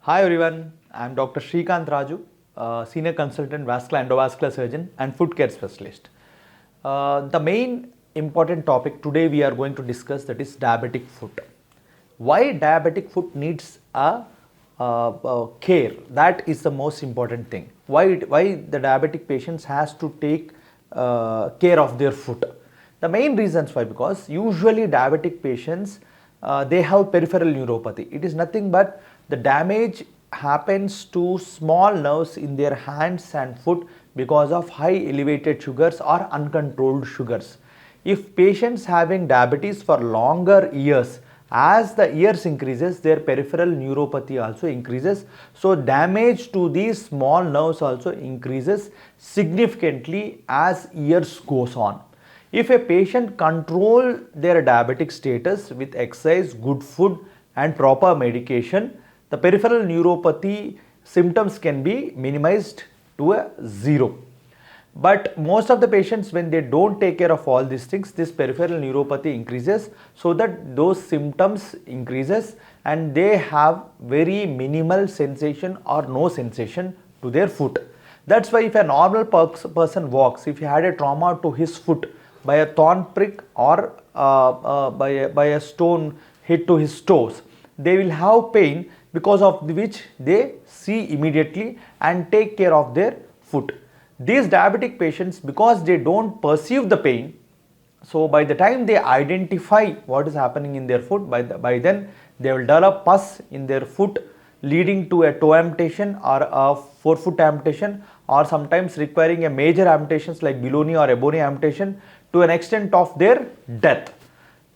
Hi everyone, I am Dr. Srikanth Raju, Senior Consultant Vascular Endovascular Surgeon and Foot Care Specialist. The main important topic today we are going to discuss, that is diabetic foot. Why diabetic foot needs a care? That is the most important thing. Why the diabetic patients has to take care of their foot? The main reasons why, because usually diabetic patients they have peripheral neuropathy. It is nothing but the damage happens to small nerves in their hands and foot because of high elevated sugars or uncontrolled sugars. If patients having diabetes for longer years, as the years increases, their peripheral neuropathy also increases. So damage to these small nerves also increases significantly as years goes on. If a patient control their diabetic status with exercise, good food and proper medication, the peripheral neuropathy symptoms can be minimized to a zero. But most of the patients, when they don't take care of all these things, this peripheral neuropathy increases, so that those symptoms increases and they have very minimal sensation or no sensation to their foot. That's why if a normal person walks, if he had a trauma to his foot by a thorn prick or by a stone hit to his toes, they will have pain, because of which they see immediately and take care of their foot. These diabetic patients, because they don't perceive the pain, so by the time they identify what is happening in their foot, by then they will develop pus in their foot, leading to a toe amputation or a forefoot amputation, or sometimes requiring a major amputations like below-knee or above-knee amputation, to an extent of their death.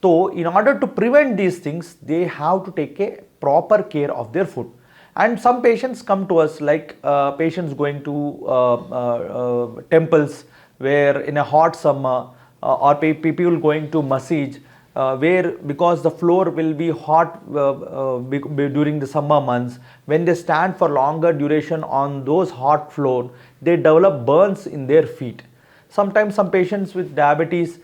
So in order to prevent these things, they have to take a proper care of their foot. And some patients come to us, like patients going to temples where in a hot summer, or people going to massage, where because the floor will be hot during the summer months, when they stand for longer duration on those hot floor, they develop burns in their feet. Sometimes some patients with diabetes,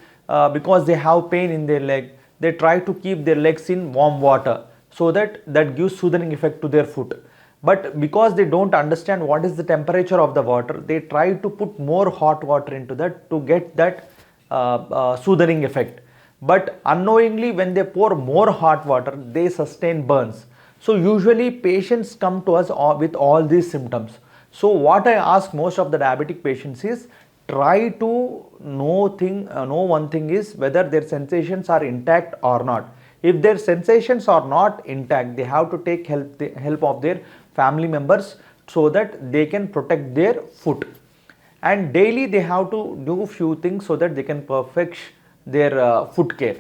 because they have pain in their leg, they try to keep their legs in warm water, so that gives soothing effect to their foot. But because they don't understand what is the temperature of the water, they try to put more hot water into that to get that soothing effect. But unknowingly, when they pour more hot water, they sustain burns. So usually patients come to us with all these symptoms. So what I ask most of the diabetic patients is, try to know one thing is whether their sensations are intact or not. If their sensations are not intact, they have to take help of their family members, so that they can protect their foot. And daily they have to do few things so that they can perfect their foot care.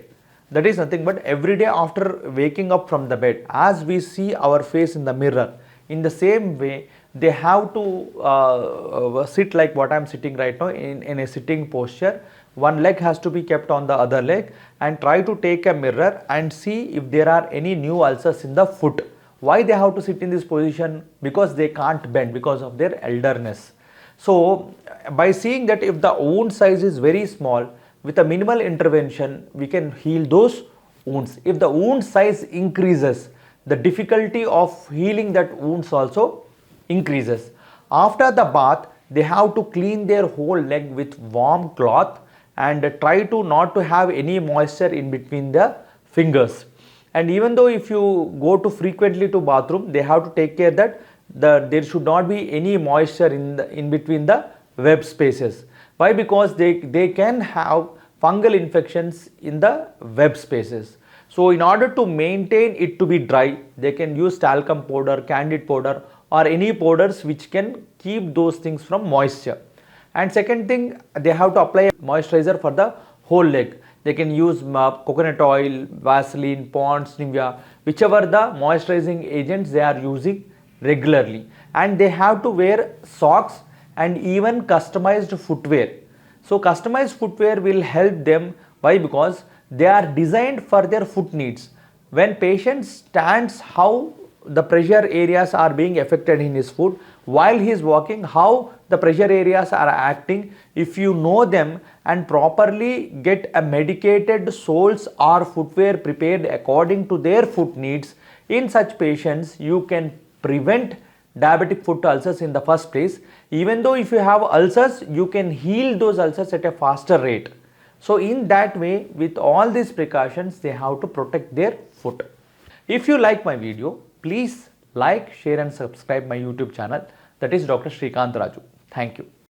That is nothing but every day after waking up from the bed, as we see our face in the mirror, in the same way they have to sit like what I am sitting right now, in a sitting posture. One leg has to be kept on the other leg, and try to take a mirror and see if there are any new ulcers in the foot. Why they have to sit in this position? Because they can't bend because of their elderness. So by seeing that if the wound size is very small, with a minimal intervention we can heal those wounds. If the wound size increases, the difficulty of healing that wounds also increases. After the bath, they have to clean their whole leg with warm cloth and try to not to have any moisture in between the fingers. And even though if you go to frequently to bathroom, they have to take care that there should not be any moisture in between the web spaces. Why? Because they can have fungal infections in the web spaces. So in order to maintain it to be dry, they can use talcum powder, candid powder, or any powders which can keep those things from moisture. And second thing, they have to apply moisturizer for the whole leg. They can use coconut oil, Vaseline, Pond's, Nivea, whichever the moisturizing agents they are using regularly. And they have to wear socks and even customized footwear. So customized footwear will help them. Why? Because they are designed for their foot needs. When patient stands, how the pressure areas are being affected in his foot, while he is walking, how the pressure areas are acting. If you know them and properly get a medicated soles or footwear prepared according to their foot needs, in such patients you can prevent diabetic foot ulcers in the first place. Even though if you have ulcers, you can heal those ulcers at a faster rate. So in that way, with all these precautions, they have to protect their foot. If you like my video, please like, share and subscribe my YouTube channel, that is Dr. Srikanth Raju. Thank you.